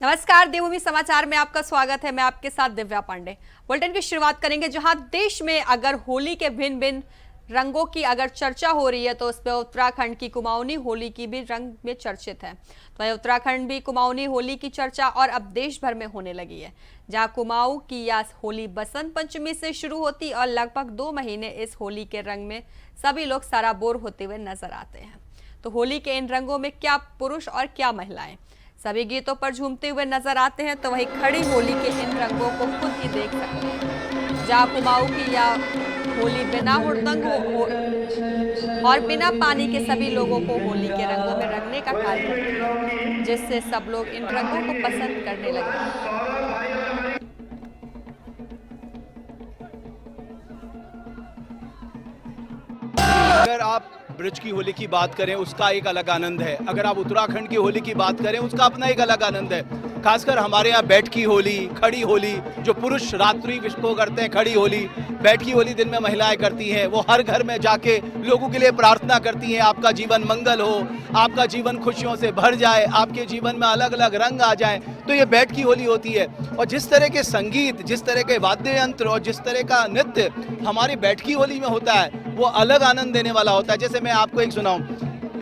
नमस्कार, देवभूमि समाचार में आपका स्वागत है। मैं आपके साथ दिव्या पांडे। बुलेटिन की शुरुआत करेंगे जहां देश में अगर होली के भिन्न भिन्न रंगों की अगर चर्चा हो रही है तो उसमें उत्तराखंड की कुमाऊनी होली की भी रंग में चर्चित है। तो उत्तराखंड भी कुमाऊनी होली की चर्चा और अब देश भर में होने लगी है, जहां कुमाऊं की यह होली बसंत पंचमी से शुरू होती और लगभग 2 महीने इस होली के रंग में सभी लोग सराबोर होते हुए नजर आते हैं। तो होली के इन रंगों में क्या पुरुष और क्या महिलाएं सभी गीतों पर झूमते हुए नजर आते हैं, तो वही खड़ी होली के इन रंगों को खुद ही देख सकते हैं, जहाँ कुमाऊं की या होली बिना हुड़दंग और बिना पानी के सभी लोगों को होली के रंगों में रंगने का कार्य करती है, जिससे सब लोग इन रंगों को पसंद करने लगे। अगर आप ब्रज की होली की बात करें उसका एक अलग आनंद है, अगर आप उत्तराखंड की होली की बात करें उसका अपना एक अलग आनंद है। खासकर हमारे यहाँ बैठ की होली, खड़ी होली, जो पुरुष रात्रि को करते हैं खड़ी होली, बैठ की होली दिन में महिलाएं करती हैं। वो हर घर में जाके लोगों के लिए प्रार्थना करती हैं, आपका जीवन मंगल हो, आपका जीवन खुशियों से भर जाए, आपके जीवन में अलग अलग रंग आ जाए। तो ये बैठ की होली होती है। और जिस तरह के संगीत, जिस तरह के वाद्य यंत्र और जिस तरह का नृत्य हमारी बैठ की होली में होता है, वो अलग आनंद देने वाला होता है। जैसे मैं आपको एक सुनाऊं,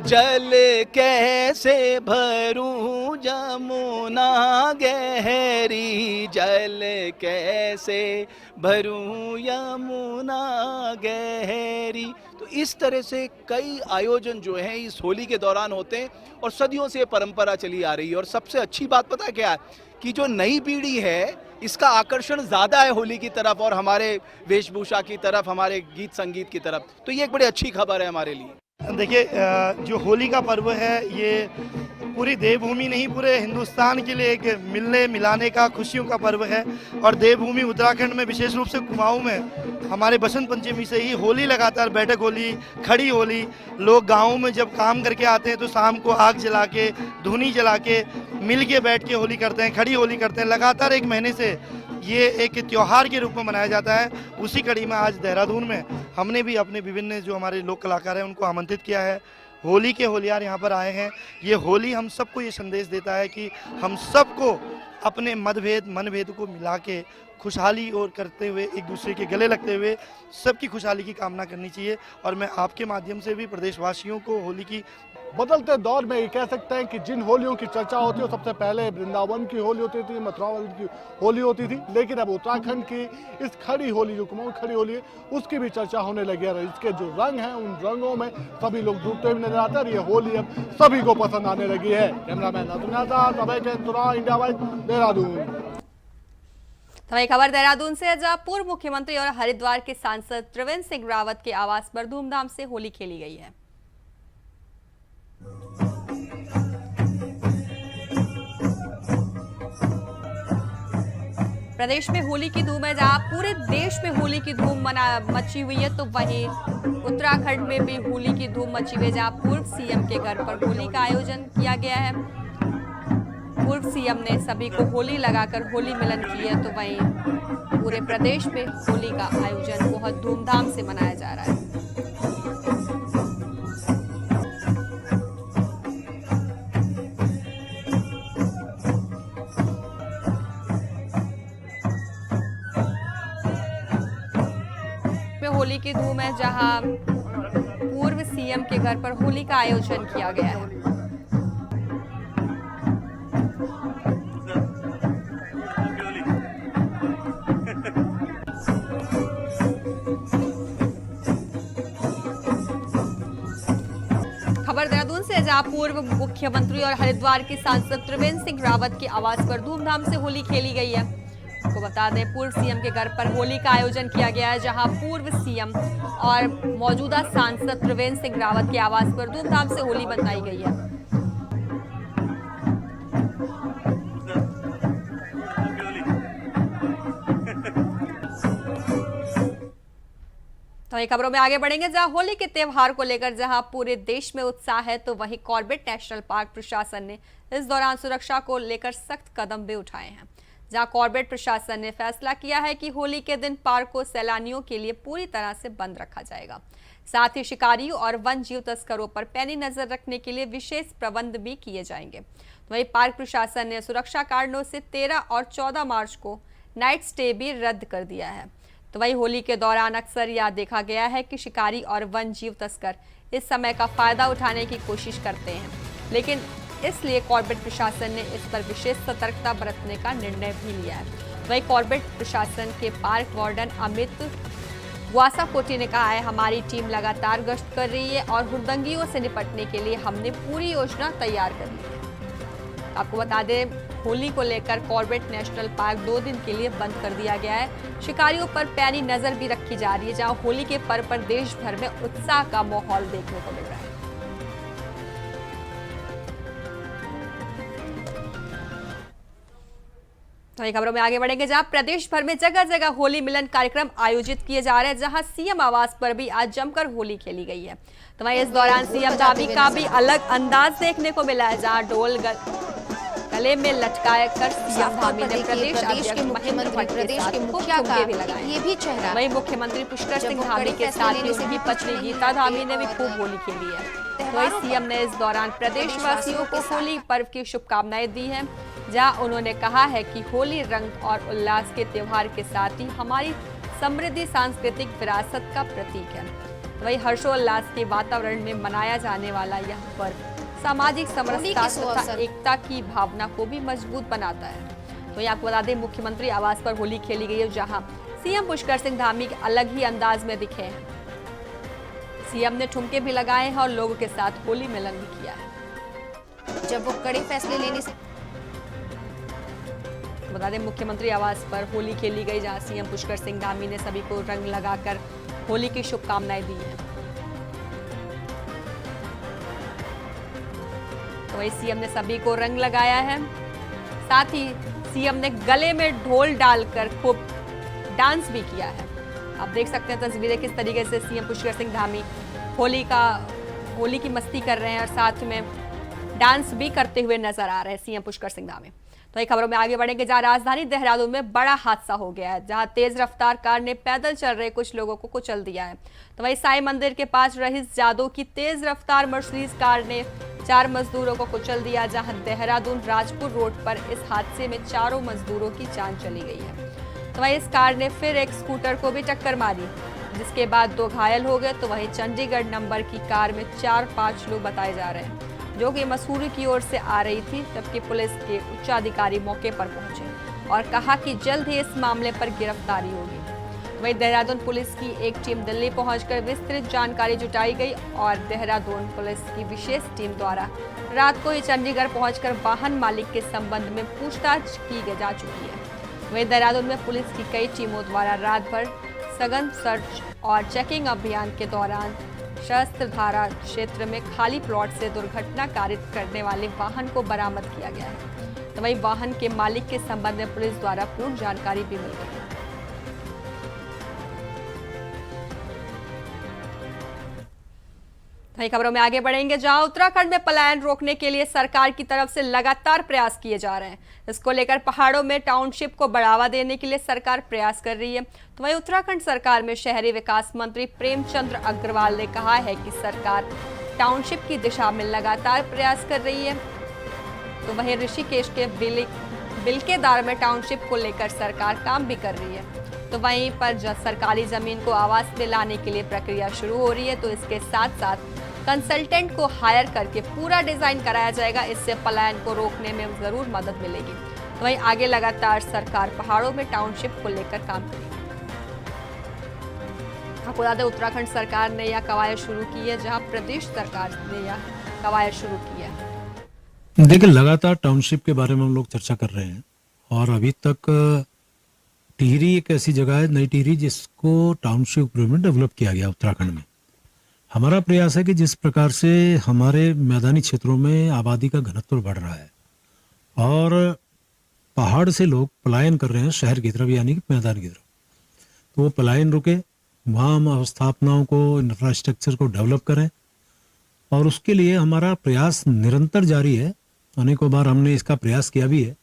जल कैसे भरूं जमुना गहरी, जल कैसे भरूं यमुना गहरी। तो इस तरह से कई आयोजन जो हैं इस होली के दौरान होते हैं और सदियों से परंपरा चली आ रही है। और सबसे अच्छी बात पता है क्या है कि जो नई पीढ़ी है इसका आकर्षण ज़्यादा है होली की तरफ और हमारे वेशभूषा की तरफ, हमारे गीत संगीत की तरफ। तो ये एक बड़ी अच्छी खबर है हमारे लिए। देखिए, जो होली का पर्व है ये पूरी देवभूमि नहीं पूरे हिंदुस्तान के लिए एक मिलने मिलाने का, खुशियों का पर्व है। और देवभूमि उत्तराखंड में विशेष रूप से कुमाऊं में हमारे बसंत पंचमी से ही होली लगातार, बैठक होली, खड़ी होली, लोग गाँव में जब काम करके आते हैं तो शाम को आग जला के, धूनी जला के मिल के बैठ के होली करते हैं, खड़ी होली करते हैं। लगातार 1 महीने से ये एक त्यौहार के रूप में मनाया जाता है। उसी कड़ी में आज देहरादून में हमने भी अपने विभिन्न जो हमारे लोक कलाकार हैं उनको आमंत्रित किया है। होली के होलियार यहाँ पर आए हैं। ये होली हम सबको ये संदेश देता है कि हम सबको अपने मतभेद मनभेद को मिला के खुशहाली और करते हुए, एक दूसरे के गले लगते हुए सबकी खुशहाली की कामना करनी चाहिए। और मैं आपके माध्यम से भी प्रदेशवासियों को होली की बदलते दौर में ये कह सकते हैं कि जिन होलियों की चर्चा होती है, सबसे पहले वृंदावन की होली होती थी, मथुरा की होली होती थी, लेकिन अब उत्तराखंड की इस खड़ी होली, जो कुमाऊं खड़ी होली है, उसकी भी चर्चा होने लगी है। इसके जो रंग हैं उन रंगों में सभी लोग डूबते हुए नजर आते हैं और ये होली अब सभी को पसंद आने लगी है। Cameraman India wise Dehradun. तो एक खबर देहरादून से, जहां पूर्व मुख्यमंत्री और हरिद्वार के सांसद त्रिवेंद्र सिंह रावत के आवास पर धूमधाम से होली खेली गई है। प्रदेश में होली की धूम है, जहां पूरे देश में होली की धूम मची हुई है, तो वहीं उत्तराखंड में भी होली की धूम मची हुई है, जहां पूर्व सीएम के घर पर होली का आयोजन किया गया है। पूर्व सीएम ने सभी को होली लगाकर होली मिलन की है, तो वहीं पूरे प्रदेश में होली का आयोजन बहुत धूमधाम से मनाया जा रहा है। होली की धूम है, जहां पूर्व सीएम के घर पर होली का आयोजन किया गया है। खबर देहरादून से, जहां पूर्व मुख्यमंत्री और हरिद्वार के सांसद त्रिवेंद्र सिंह रावत के आवास पर धूमधाम से होली खेली गई है। को बता दें, पूर्व सीएम के घर पर होली का आयोजन किया गया है, जहां पूर्व सीएम और मौजूदा सांसद त्रिवेंद्र सिंह रावत के आवास पर धूमधाम से होली मनाई गई है। तो ये खबरों में आगे बढ़ेंगे, जहां होली के त्योहार को लेकर जहां पूरे देश में उत्साह है, तो वहीं कॉर्बेट नेशनल पार्क प्रशासन ने इस दौरान सुरक्षा को लेकर सख्त कदम भी उठाए हैं। जहां कॉर्बेट प्रशासन ने फैसला किया है कि होली के दिन पार्क को सैलानियों के लिए पूरी तरह से बंद रखा जाएगा। साथ ही शिकारियों और वन जीव तस्करों पर पैनी नजर रखने के लिए विशेष प्रबंध भी किए जाएंगे। वहीं पार्क प्रशासन ने सुरक्षा कारणों से 13 और 14 मार्च को नाइट स्टे भी रद्द कर दिया है। तो वहीं होली के दौरान अक्सर यह देखा गया है कि शिकारी और वन जीव तस्कर इस समय का फायदा उठाने की कोशिश करते हैं, लेकिन इसलिए कॉर्बेट प्रशासन ने इस पर विशेष सतर्कता बरतने का निर्णय भी लिया है। वहीं कॉर्बेट प्रशासन के पार्क वार्डन अमित वासाकोटी ने कहा है, हमारी टीम लगातार गश्त कर रही है और हुड़दंगियों से निपटने के लिए हमने पूरी योजना तैयार कर ली है। आपको बता दें, होली को लेकर कॉर्बेट नेशनल पार्क 2 दिन के लिए बंद कर दिया गया है। शिकारियों पर पैनी नजर भी रखी जा रही है, जहां होली के पर्व पर देश भर में उत्साह का माहौल देखने को मिल रहा है। तो ये खबरों में आगे बढ़ेंगे, जहां प्रदेश भर में जगह जगह होली मिलन कार्यक्रम आयोजित किए जा रहे हैं, जहां सीएम आवास पर भी आज जमकर होली खेली गई है। तो वहीं इस दौरान सीएम धामी का भी अलग अंदाज देखने को मिला है, जहां ढोल गले में लटकाए कर सीएम धामी ने प्रदेश अध्यक्ष महेंद्र भट्ट के साथ ठुमके भी लगाए। ये भी चेहरा वहीं मुख्यमंत्री पुष्कर सिंह धामी के साथ ही उनकी पत्नी गीता धामी ने भी खूब होली खेली है। तो वहीं सीएम ने इस दौरान प्रदेशवासियों को होली पर्व की शुभकामनाएं दी हैं, जहां उन्होंने कहा है कि होली रंग और उल्लास के त्योहार के साथ ही हमारी समृद्धि सांस्कृतिक विरासत का प्रतीक है। वहीं हर्षोल्लास के वातावरण में मनाया जाने वाला यह पर्व सामाजिक समरसता तथा एकता की भावना को भी मजबूत बनाता है। तो ये आपको बता दें, मुख्यमंत्री आवास पर होली खेली गई है, जहां सीएम पुष्कर सिंह धामी अलग ही अंदाज में दिखे हैं। सीएम ने ठुमके भी लगाए हैं और लोगों के साथ होली मिलन भी किया है। जब वो कड़े फैसले लेने से बता दें, मुख्यमंत्री आवास पर होली खेली गई, जहां सीएम पुष्कर सिंह धामी ने सभी को रंग लगाकर होली की शुभकामनाएं दी हैं। तो वही सीएम ने सभी को रंग लगाया है, साथ ही सीएम ने गले में ढोल डालकर खूब डांस भी किया है। आप देख सकते हैं तस्वीरें, किस तरीके से सीएम पुष्कर सिंह धामी होली की मस्ती कर रहे हैं और साथ में डांस भी करते हुए नजर आ रहे हैं सीएम पुष्कर सिंह धामी। तो एक खबरों में आगे बढ़ेंगे, जहां राजधानी देहरादून में बड़ा हादसा हो गया है, जहां तेज रफ्तार कार ने पैदल चल रहे कुछ लोगों को कुचल दिया है। तो वहीं साईं मंदिर के पास रहीस जादव की तेज रफ्तार मर्सिडीज कार ने 4 मजदूरों को कुचल दिया, जहां देहरादून राजपुर रोड पर इस हादसे में 4 मजदूरों की जान चली गई है। तो वहीं इस कार ने फिर एक स्कूटर को भी टक्कर मारी, जिसके बाद 2 घायल हो गए। तो वहीं चंडीगढ़ नंबर की कार में 4-5 लोग बताए जा रहे हैं, जो कि मसूरी की ओर से आ रही थी, जबकि पुलिस के उच्चाधिकारी मौके पर पहुंचे और कहा कि जल्द ही इस मामले पर गिरफ्तारी होगी। वहीं देहरादून पुलिस की एक टीम दिल्ली पहुंचकर विस्तृत जानकारी जुटाई गई और देहरादून पुलिस की विशेष टीम द्वारा रात को ही चंडीगढ़ पहुंचकर वाहन मालिक के संबंध में पूछताछ की जा चुकी है। वहीं देहरादून में पुलिस की कई टीमों द्वारा रात भर सघन सर्च और चेकिंग अभियान के दौरान शस्त्रधारा क्षेत्र में खाली प्लॉट से दुर्घटना कारित करने वाले वाहन को बरामद किया गया है। तो वहीं वाहन के मालिक के संबंध में पुलिस द्वारा पूर्ण जानकारी भी मिल गई है। नई खबरों में आगे बढ़ेंगे, जहां उत्तराखंड में पलायन रोकने के लिए सरकार की तरफ से लगातार प्रयास किए जा रहे हैं। इसको लेकर पहाड़ों में टाउनशिप को बढ़ावा देने के लिए सरकार प्रयास कर रही है। तो वहीं उत्तराखंड सरकार में शहरी विकास मंत्री प्रेमचंद्र अग्रवाल ने कहा है कि सरकार टाउनशिप की दिशा में लगातार प्रयास कर रही है। तो वहीं ऋषिकेश के बिलकेदार में टाउनशिप को लेकर सरकार काम भी कर रही है। तो वहीं पर सरकारी जमीन को आवास में लाने के लिए प्रक्रिया शुरू हो रही है। तो इसके साथ साथ कंसल्टेंट को हायर करके पूरा डिजाइन कराया जाएगा, इससे पलायन को रोकने में जरूर मदद मिलेगी। तो वहीं आगे लगातार सरकार पहाड़ों में टाउनशिप को लेकर काम करेगी। आपको बता दें, उत्तराखंड सरकार ने यह कवायद शुरू की है, जहां प्रदेश सरकार ने यह कवायद शुरू की है। देखिए, लगातार टाउनशिप के बारे में हम लोग चर्चा कर रहे हैं और अभी तक टिहरी एक ऐसी जगह है, नई टिहरी, जिसको टाउनशिप में डेवलप किया गया उत्तराखंड में। हमारा प्रयास है कि जिस प्रकार से हमारे मैदानी क्षेत्रों में आबादी का घनत्व बढ़ रहा है और पहाड़ से लोग पलायन कर रहे हैं शहर की तरफ, यानी कि मैदान की तरफ, तो वो पलायन रुके, वहाँ हम अवस्थापनाओं को, इंफ्रास्ट्रक्चर को डेवलप करें और उसके लिए हमारा प्रयास निरंतर जारी है। अनेकों बार हमने इसका प्रयास किया भी है,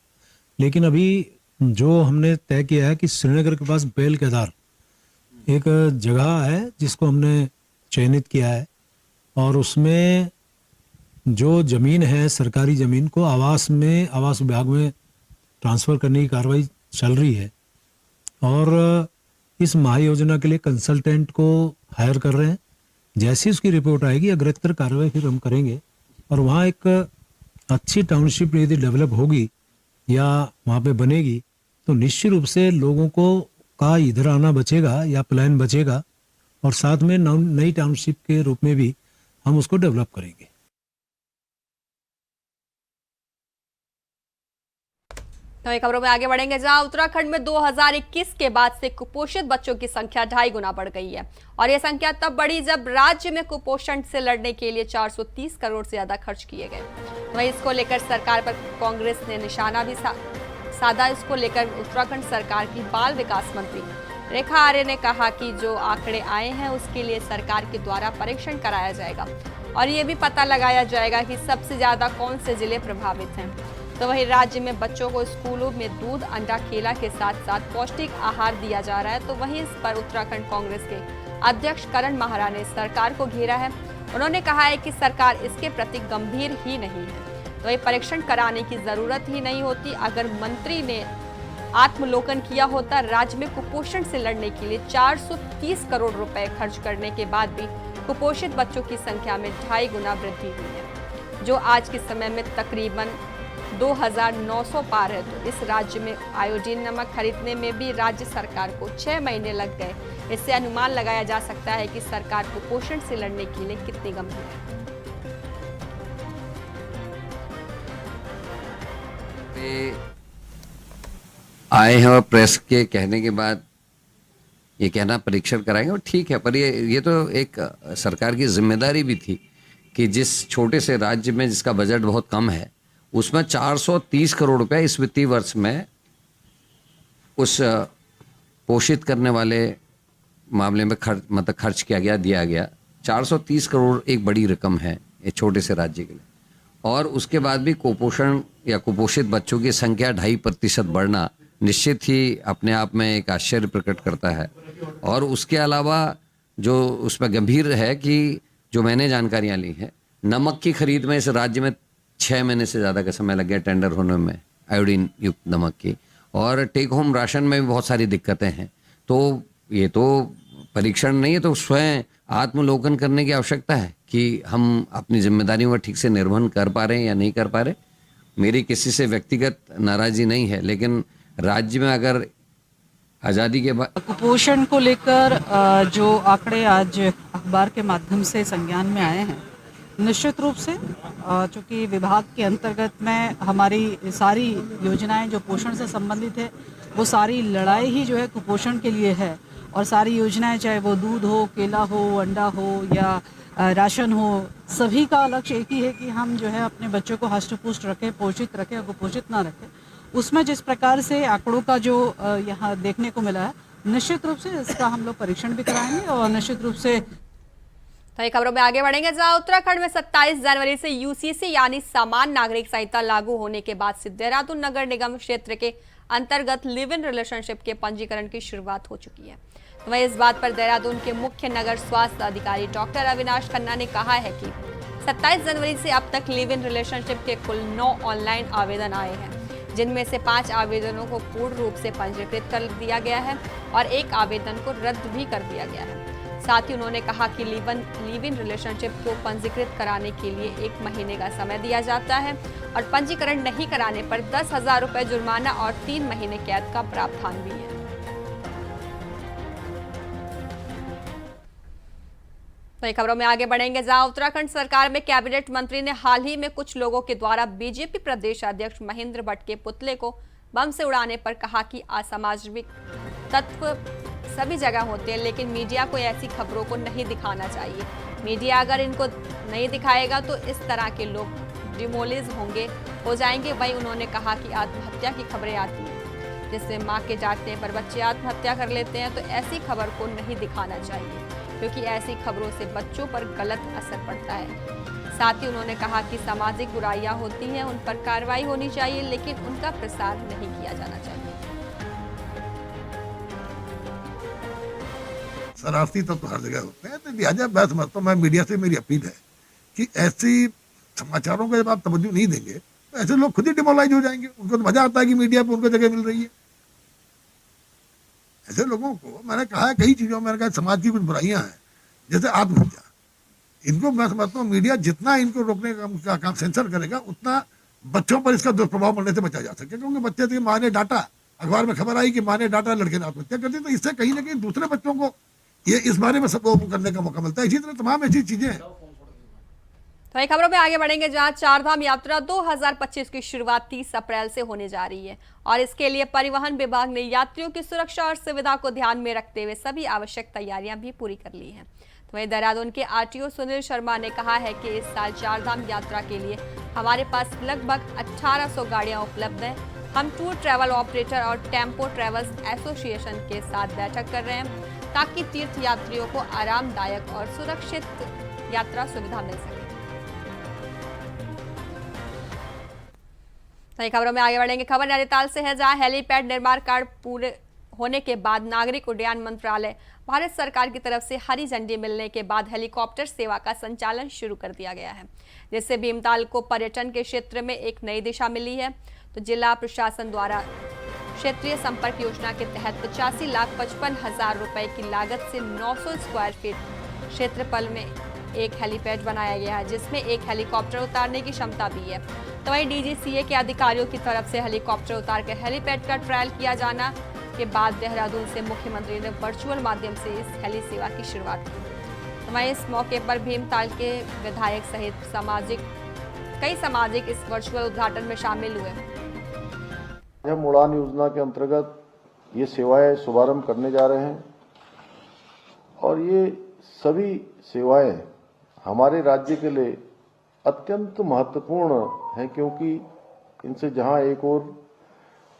लेकिन अभी जो हमने तय किया है कि श्रीनगर के पास बेल केदार एक जगह है जिसको हमने चयनित किया है और उसमें जो जमीन है सरकारी जमीन को आवास विभाग में ट्रांसफर करने की कार्रवाई चल रही है और इस महायोजना के लिए कंसल्टेंट को हायर कर रहे हैं। जैसी उसकी रिपोर्ट आएगी अग्रतर कार्रवाई फिर हम करेंगे और वहाँ एक अच्छी टाउनशिप यदि डेवलप होगी या वहाँ पे बनेगी तो निश्चित रूप से लोगों को का इधर आना बचेगा या प्लान बचेगा और साथ में नई टाउनशिप के रूप में भी हम उसको डेवलप करेंगे। नई खबरों में आगे बढ़ेंगे, जहां उत्तराखंड में 2021 के बाद से कुपोषित बच्चों की संख्या 2.5 गुना बढ़ गई है और यह संख्या तब बढ़ी जब राज्य में कुपोषण से लड़ने के लिए 430 करोड़ से ज्यादा खर्च किए गए। वहीं इसको लेकर सरकार पर कांग्रेस ने निशाना भी साधा। इसको लेकर उत्तराखंड सरकार की बाल विकास मंत्री रेखा आर्य ने कहा कि जो आंकड़े आए हैं उसके लिए सरकार के द्वारा परीक्षण कराया जाएगा और ये भी पता लगाया जाएगा कि सबसे ज्यादा कौन से जिले प्रभावित हैं। तो वहीं राज्य में बच्चों को स्कूलों में दूध, अंडा, केला के साथ साथ पौष्टिक आहार दिया जा रहा है। तो वहीं इस पर उत्तराखंड कांग्रेस के अध्यक्ष करण माहरा ने सरकार को घेरा है। उन्होंने कहा है कि सरकार इसके प्रति गंभीर ही नहीं है, तो ये परीक्षण कराने की जरूरत ही नहीं होती। अगर मंत्री ने आत्मलोकन किया होता, राज्य में कुपोषण से लड़ने के लिए 430 करोड़ रुपए खर्च करने के बाद भी कुपोषित बच्चों की संख्या में 2.5 गुना वृद्धि हुई है, जो आज के समय में तकरीबन 2900 पार है। तो इस राज्य में आयोडीन नमक खरीदने में भी राज्य सरकार को 6 महीने लग गए। इससे अनुमान लगाया जा सकता है कि सरकार कुपोषण से लड़ने के लिए कितनी गंभीर है। आए हैं और प्रेस के कहने के बाद ये कहना परीक्षण कराएंगे और ठीक है, पर ये तो एक सरकार की जिम्मेदारी भी थी कि जिस छोटे से राज्य में जिसका बजट बहुत कम है उसमें 430 करोड़ रुपए इस वित्तीय वर्ष में उस पोषित करने वाले मामले में खर्च किया गया, दिया गया। 430 करोड़ एक बड़ी रकम है एक छोटे से राज्य के लिए। और उसके बाद भी कुपोषण या कुपोषित बच्चों की संख्या 2.5% बढ़ना निश्चित ही अपने आप में एक आश्चर्य प्रकट करता है। और उसके अलावा जो उसमें गंभीर है कि जो मैंने जानकारियां ली हैं, नमक की खरीद में इस राज्य में 6 महीने से ज़्यादा का समय लग गया टेंडर होने में आयोडीन युक्त नमक की, और टेक होम राशन में भी बहुत सारी दिक्कतें हैं। तो ये तो परीक्षण नहीं है, तो स्वयं आत्मलोकन करने की आवश्यकता है कि हम अपनी जिम्मेदारियों का ठीक से निर्वहन कर पा रहे हैं या नहीं कर पा रहे। मेरी किसी से व्यक्तिगत नाराज़गी नहीं है, लेकिन राज्य में अगर आज़ादी के बाद कुपोषण को लेकर जो आंकड़े आज अखबार के माध्यम से संज्ञान में आए हैं, निश्चित रूप से चूँकि विभाग के अंतर्गत में हमारी सारी योजनाएं जो पोषण से संबंधित है वो सारी लड़ाई ही जो है कुपोषण के लिए है। और सारी योजनाएं चाहे वो दूध हो, केला हो, अंडा हो या राशन हो, सभी का लक्ष्य एक ही है कि हम जो है अपने बच्चों को हष्ट-पुष्ट रखें, पोषित रखें और कुपोषित ना रखें। उसमें जिस प्रकार से आंकड़ों का जो यहाँ देखने को मिला है, निश्चित रूप से इसका हम लोग परीक्षण भी कराएंगे और निश्चित रूप से। तो ये खबरों में आगे बढ़ेंगे, जहां उत्तराखंड में 27 जनवरी से यूसीसी यानी सामान्य नागरिक संहिता लागू होने के बाद से देहरादून नगर निगम क्षेत्र के अंतर्गत लिव इन रिलेशनशिप के पंजीकरण की शुरुआत हो चुकी है। तो वहीं इस बात पर देहरादून के मुख्य नगर स्वास्थ्य अधिकारी डॉक्टर अविनाश खन्ना ने कहा है कि 27 जनवरी से अब तक लिव इन रिलेशनशिप के कुल 9 ऑनलाइन आवेदन आए हैं, जिनमें से 5 आवेदनों को पूर्ण रूप से पंजीकृत कर दिया गया है और 1 आवेदन को रद्द भी कर दिया गया है। साथ ही उन्होंने कहा कि लिव इन रिलेशनशिप को पंजीकृत कराने के लिए 1 महीने का समय दिया जाता है और पंजीकरण नहीं कराने पर 10,000 रुपये जुर्माना और 3 महीने कैद का प्रावधान भी है। तो खबरों में आगे बढ़ेंगे, जहां उत्तराखंड सरकार में कैबिनेट मंत्री ने हाल ही में कुछ लोगों के द्वारा बीजेपी प्रदेश अध्यक्ष महेंद्र भट्ट के पुतले को बम से उड़ाने पर कहा कि असामाजिक तत्व सभी जगह होते हैं, लेकिन मीडिया को ऐसी खबरों को नहीं दिखाना चाहिए। मीडिया अगर इनको नहीं दिखाएगा तो इस तरह के लोग डिमोलिज हो जाएंगे। वहीं उन्होंने कहा कि आत्महत्या की खबरें आती हैं जिसमें मां के डांटने पर बच्चे आत्महत्या कर लेते हैं, तो ऐसी खबर को नहीं दिखाना चाहिए क्योंकि ऐसी खबरों से बच्चों पर गलत असर पड़ता है। साथ ही उन्होंने कहा कि सामाजिक बुराइयां होती हैं, उन पर कार्रवाई होनी चाहिए, लेकिन उनका प्रसार नहीं किया जाना चाहिए। शरारती तत्व हर जगह होते हैं, तो लिहाजा मैं समझता हूँ, मैं मीडिया से मेरी अपील है कि ऐसी समाचारों का जब आप तवज्जो नहीं देंगे तो ऐसे लोग खुद ही डिमोलाइज हो जाएंगे। उनको तो मजा आता है कि मीडिया पे उनको जगह मिल रही है। ऐसे लोगों को मैंने कहा है कई चीजों में, मैंने कहा समाज की कुछ बुराइयां हैं जैसे आत्महत्या, इनको मैं समझता हूँ मीडिया जितना इनको रोकने का काम सेंसर करेगा उतना बच्चों पर इसका दुष्प्रभाव पड़ने से बचा जा सके। क्योंकि बच्चे थे माँ ने डांटा, अखबार में खबर आई कि माँ ने डांटा, लड़के ने आत्महत्या कर दी, तो इससे कहीं ना कहीं दूसरे बच्चों को ये इस बारे में सब करने का मौका मिलता है। इसी तरह तमाम ऐसी चीजें हैं। तो वही खबरों में आगे बढ़ेंगे जहां चारधाम यात्रा 2025 की शुरुआत 30 अप्रैल से होने जा रही है और इसके लिए परिवहन विभाग ने यात्रियों की सुरक्षा और सुविधा को ध्यान में रखते हुए सभी आवश्यक तैयारियां भी पूरी कर ली हैं। तो वहीं देहरादून के आरटीओ सुनील शर्मा ने कहा है कि इस साल चारधाम यात्रा के लिए हमारे पास लगभग 1800 गाड़ियां उपलब्ध हैं। हम टूर ट्रैवल ऑपरेटर और टेम्पो ट्रैवल्स एसोसिएशन के साथ बैठक कर रहे हैं ताकि तीर्थ यात्रियों को आरामदायक और सुरक्षित यात्रा सुविधा मिल सके। नई खबरों में आगे बढ़ेंगे। खबर नैनीताल से है जहां हेलीपैड निर्माण कार्य पूरे होने के बाद नागरिक उड्डयन मंत्रालय भारत सरकार की तरफ से हरी झंडी मिलने के बाद हेलीकॉप्टर सेवा का संचालन शुरू कर दिया गया है, जिससे भीमताल को पर्यटन के क्षेत्र में एक नई दिशा मिली है। तो जिला प्रशासन द्वारा क्षेत्रीय संपर्क योजना के तहत 85,55,000 रुपए की लागत से 900 स्क्वायर फीट क्षेत्रफल में एक हेलीपैड बनाया गया है, जिसमें एक हेलीकॉप्टर उतारने की क्षमता भी है। तो वहीं डीजीसीए के अधिकारियों की तरफ से हेलीकॉप्टर उतार कर हेलीपैड का ट्रायल किया जाना के बाद देहरादून से मुख्यमंत्री ने वर्चुअल माध्यम से इस हेली सेवा की शुरुआत की। तो वहीं इस मौके पर भीमताल के विधायक सहित कई सामाजिक इस वर्चुअल उद्घाटन में शामिल हुए। हम उड़ान योजना के अंतर्गत ये सेवाएं शुभारंभ करने जा रहे हैं और ये सभी सेवाएं हमारे राज्य के लिए अत्यंत महत्वपूर्ण है, क्योंकि इनसे जहां एक और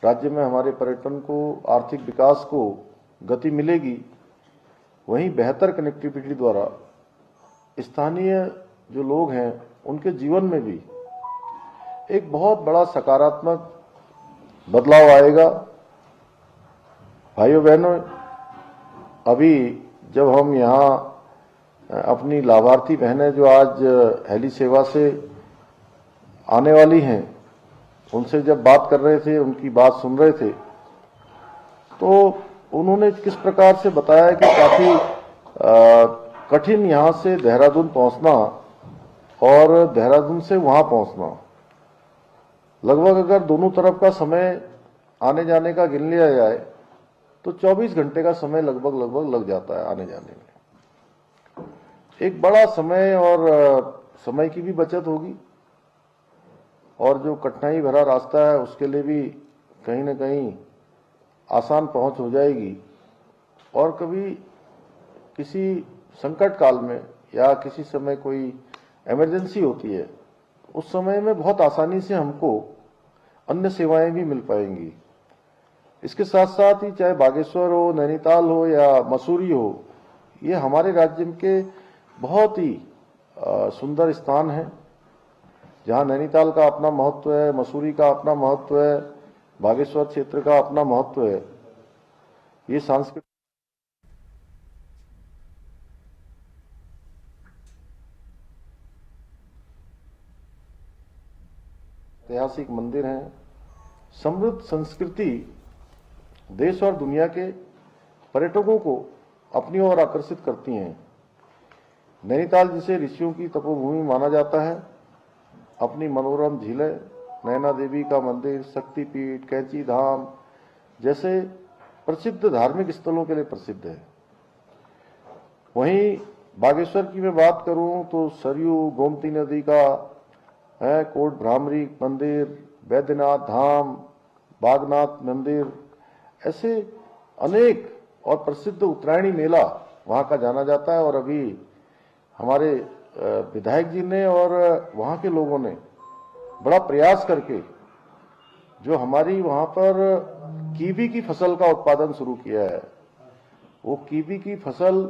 राज्य में हमारे पर्यटन को, आर्थिक विकास को गति मिलेगी, वहीं बेहतर कनेक्टिविटी द्वारा स्थानीय जो लोग हैं उनके जीवन में भी एक बहुत बड़ा सकारात्मक बदलाव आएगा। भाइयों बहनों, अभी जब हम यहाँ अपनी लाभार्थी बहनें जो आज हेली सेवा से आने वाली हैं, उनसे जब बात कर रहे थे, उनकी बात सुन रहे थे, तो उन्होंने किस प्रकार से बताया कि काफी कठिन यहाँ से देहरादून पहुँचना और देहरादून से वहाँ पहुँचना, लगभग अगर दोनों तरफ का समय आने जाने का गिन लिया जाए तो 24 घंटे का समय लगभग लग जाता है आने जाने में। एक बड़ा समय और समय की भी बचत होगी और जो कठिनाई भरा रास्ता है उसके लिए भी कहीं न कहीं आसान पहुंच हो जाएगी। और कभी किसी संकट काल में या किसी समय कोई इमरजेंसी होती है, उस समय में बहुत आसानी से हमको अन्य सेवाएं भी मिल पाएंगी। इसके साथ साथ ही चाहे बागेश्वर हो, नैनीताल हो या मसूरी हो, ये हमारे राज्य के बहुत ही सुंदर स्थान है, जहां नैनीताल का अपना महत्व है, मसूरी का अपना महत्व है, बागेश्वर क्षेत्र का अपना महत्व है। ये सांस्कृतिक ऐतिहासिक मंदिर हैं, समृद्ध संस्कृति देश और दुनिया के पर्यटकों को अपनी ओर आकर्षित करती हैं। नैनीताल जिसे ऋषियों की तपोभूमि माना जाता है, अपनी मनोरम झीलें, नैना देवी का मंदिर, शक्तिपीठ, कैंची धाम जैसे प्रसिद्ध धार्मिक स्थलों के लिए प्रसिद्ध है। वहीं बागेश्वर की मैं बात करूं तो सरयू, गोमती नदी का है, कोट भ्रामरी मंदिर, वैद्यनाथ धाम, बागनाथ मंदिर, ऐसे अनेक और प्रसिद्ध उत्तरायणी मेला वहां का जाना जाता है। और अभी हमारे विधायक जी ने और वहां के लोगों ने बड़ा प्रयास करके जो हमारी वहां पर कीवी की फसल का उत्पादन शुरू किया है, वो कीवी की फसल,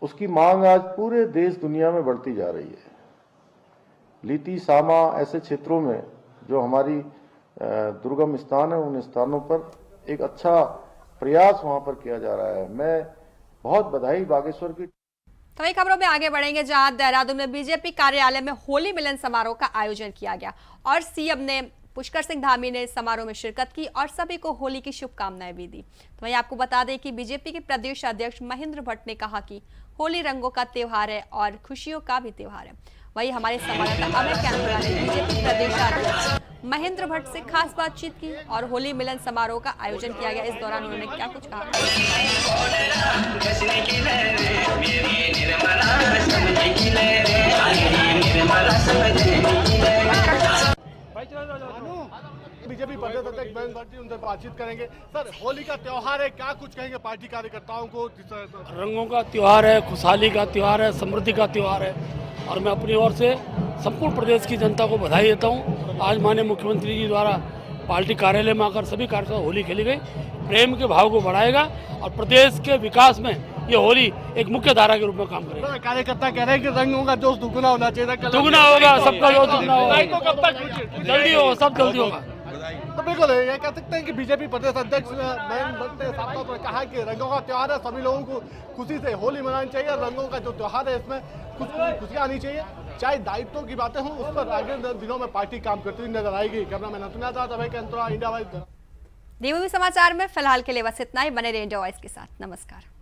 उसकी मांग आज पूरे देश दुनिया में बढ़ती जा रही है। लीती, सामा ऐसे क्षेत्रों में जो हमारी दुर्गम स्थान है, उन स्थानों पर एक अच्छा प्रयास वहां पर किया जा रहा है। मैं बहुत बधाई बागेश्वर की। तो वही खबरों में आगे बढ़ेंगे, जहां देहरादून में बीजेपी कार्यालय में होली मिलन समारोह का आयोजन किया गया और सीएम ने पुष्कर सिंह धामी ने समारोह में शिरकत की और सभी को होली की शुभकामनाएं भी दी। तो वहीं आपको बता दें कि बीजेपी के प्रदेश अध्यक्ष महेंद्र भट्ट ने कहा कि होली रंगों का त्योहार है और खुशियों का भी त्योहार है। वहीं हमारे संवाददाता अमर कैंपरा ने बीजेपी प्रदेश अध्यक्ष महेंद्र भट्ट से खास बातचीत की और होली मिलन समारोह का आयोजन किया गया। इस दौरान उन्होंने क्या कुछ कहा। बीजेपी प्रदेश अध्यक्ष महेंद्र भट्ट जी उनसे बातचीत करेंगे। सर, होली का त्योहार है, क्या कुछ कहेंगे पार्टी कार्यकर्ताओं को? रंगों का त्योहार है, खुशहाली का त्योहार है, समृद्धि का त्योहार है और मैं अपनी ओर से संपूर्ण प्रदेश की जनता को बधाई देता हूँ। आज माननीय मुख्यमंत्री जी द्वारा पार्टी कार्यालय में आकर सभी कार्यकर्ता होली खेली गई, प्रेम के भाव को बढ़ाएगा और प्रदेश के विकास में ये होली एक मुख्य धारा के रूप में काम करेगा। कार्यकर्ता कह रहे हैं कि रंगों का जोश दुगुना होना चाहिए। दुगुना होगा, सबका जोश दुगुना होगा, जल्दी होगा, सब जल्दी होगा। तो बिल्कुल ये कह सकते हैं कि बीजेपी प्रदेश अध्यक्ष महेंद्र भट्ट ने साफ तौर पर कहा कि रंगों का त्योहार है, सभी लोगों को खुशी से होली मनानी चाहिए। रंगों का जो त्योहार है इसमें कुछ खुशियाँ आनी चाहिए। चाहे दायित्वों की बातें हों, उस पर आगे दिनों में पार्टी काम करती हुई नजर आएगी। कैमरामैन अतुल साथ इंडिया वाइज। देवभूमि समाचार में फिलहाल के लिए बस इतना ही। बने रहिए इंडिया वॉइस के साथ। नमस्कार।